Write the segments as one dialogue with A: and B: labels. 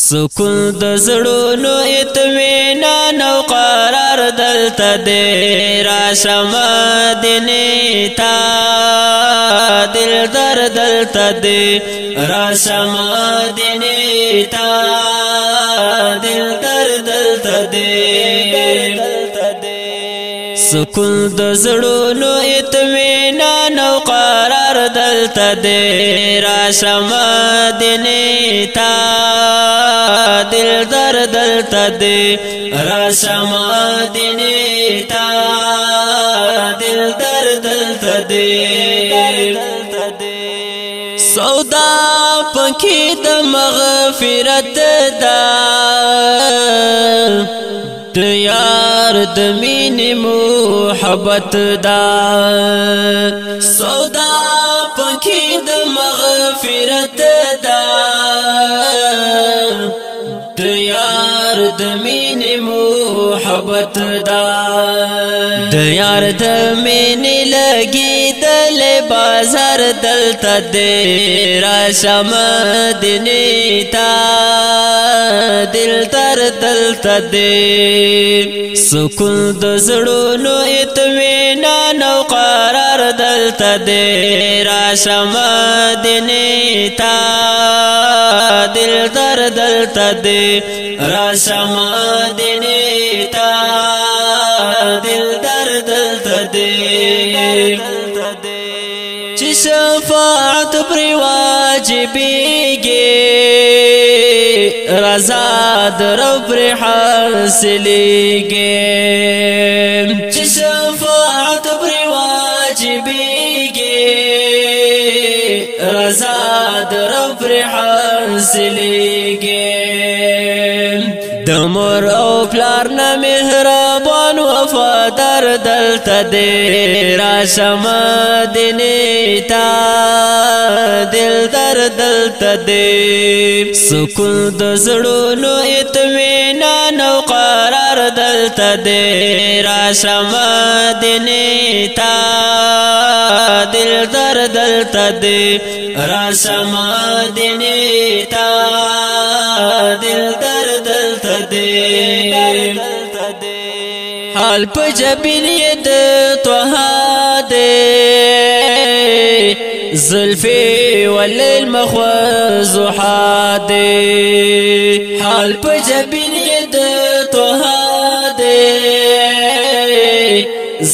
A: سکون د زړونو اطمینان او قرار دلته دی راشم مدینې ته دلدار دلته دی راشم مدینې ته دلدار دلته دی سکون د زړونو اطمینان او قرار دلته دی راشم مدینې ته دلدار دلته دی راشم مدینې ته دلدار دلته دی سودا پکې د مغفرت دا د یار د مینې محبت دا سودا پکې د مغفرت دا د یار د مینې محبت دا د یار د مینې لګېدل بازار دلته دی راشم مدینې ته دلدار دلته دی سکون د زړونو اطمینان او قرار دلته دی راشم مدینې ته دلدار دلته دی راشم مدینې ته دلدار دلته دی چې شفاعت پر واجبېږي رضا در پر حاصلېږي چې شفاعت پر واجبېږي رضا در پر حاصلېږي د مور او پلار نه مهربان وفادار دلته دی راشم مدینې ته دلدار دلته دی سکون د زړونو اطمینان او قرار دلته دی راشم مدینې ته دلدار دلته دی راشم مدینې ته دلدار دلته حال په جبین د طه دی زلفی واللیل مخوضحا دی حال په جبین د طه دی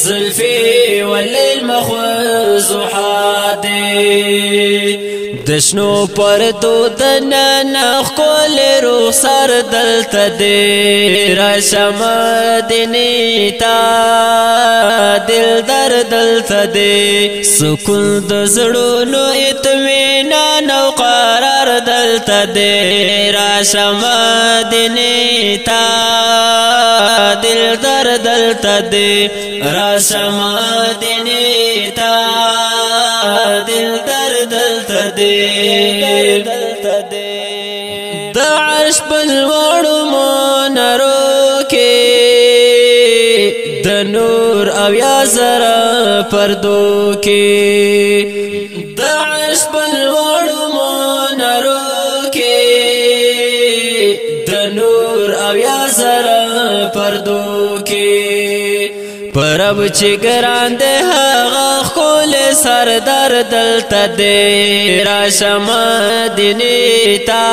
A: زلفی واللیل مخوضحا دی دشنو پردو دنانا خکول رخسار دلته دی راشم مدینې ته دلدار دلته دی سکون د زړونو اطمینان او قرار دلته دی راشم مدینې ته دلدار دلته دی راشم مدینې ته دلدار دلته دی د عرش په لوړو منارو کې د نور او یا زره پردو کې د عرش په لوړو منارو کې د نور او یا زره پردو کې پرب چې ګران دی هغه ښکلی سردار دلته دی راشم مدینې ته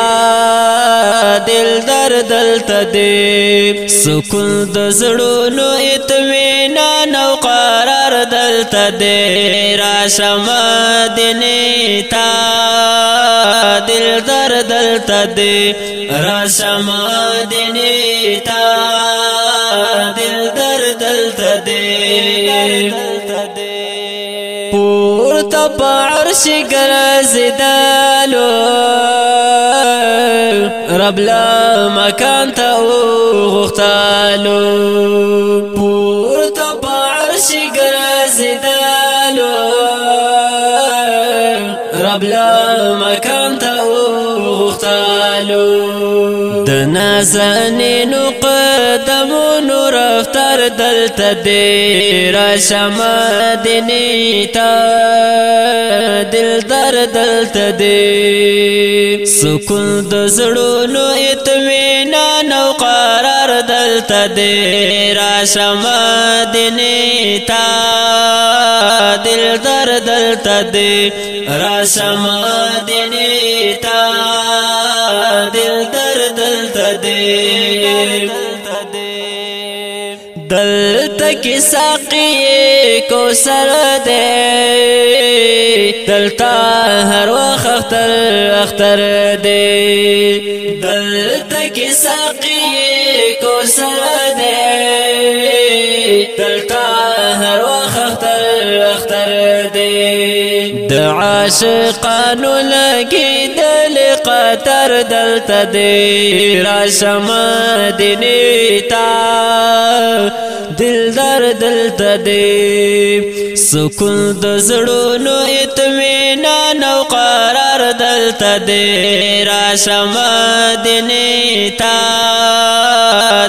A: دلدار دلته دی سکون د زړونو اطمینان او قرار دلته دی راشم مدینې ته دلدار دلته دی راشم مدینې ته دلدار دلته دی پورته په عرش ګرځېدلو رب له مکان ته وغوښتلو پورته په عرش ګرځېدلو رب له مکان ته وغوښتلو د نازنینو قدمونو رفتار دلته دی راشه مدینې ته دلدار دلته دی سکون د زړونو اطمینان او قرار دلته دی راشه مدینې ته دلدار دلته دی راشه مدینې ته دلدار دلته دی دلته کې ساقي کوثر دی دلته هر وخت اختر دی دلته کې ساقي کوثر دی دلته هر وخت اختر دی د عاشقانو لګېدل قطر دلته دی راشه مدینې ته دلدار دلته دی سکون د زړونو اطمینان او قرار دلته دی راشه مدینې ته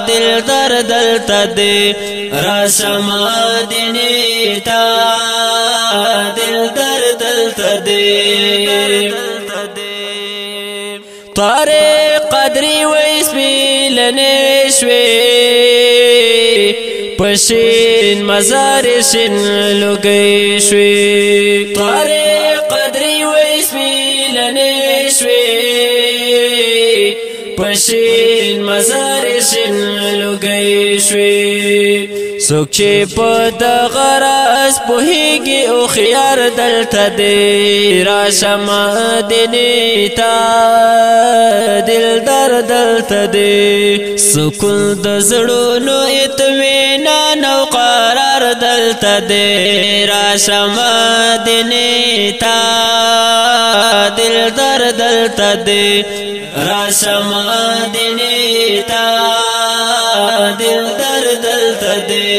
A: دلدار دلته دی راشه مدینې ته دلدار دلته دی طارق قدری واسمیلنې شوې پشین مزار شین لګی شوې طارق قدری واسمیلنې شوې پشین مزار شین لګی شوې څوک چې په دغه راز پوهېږي او خيار دلته دی راشه مدینې ته دلدار دلته دی سکون د زړونو اطمینان او قرار دلته دی راشه مدینې ته دلدار دلته دی راشه مدینې ته دلدار دلته دی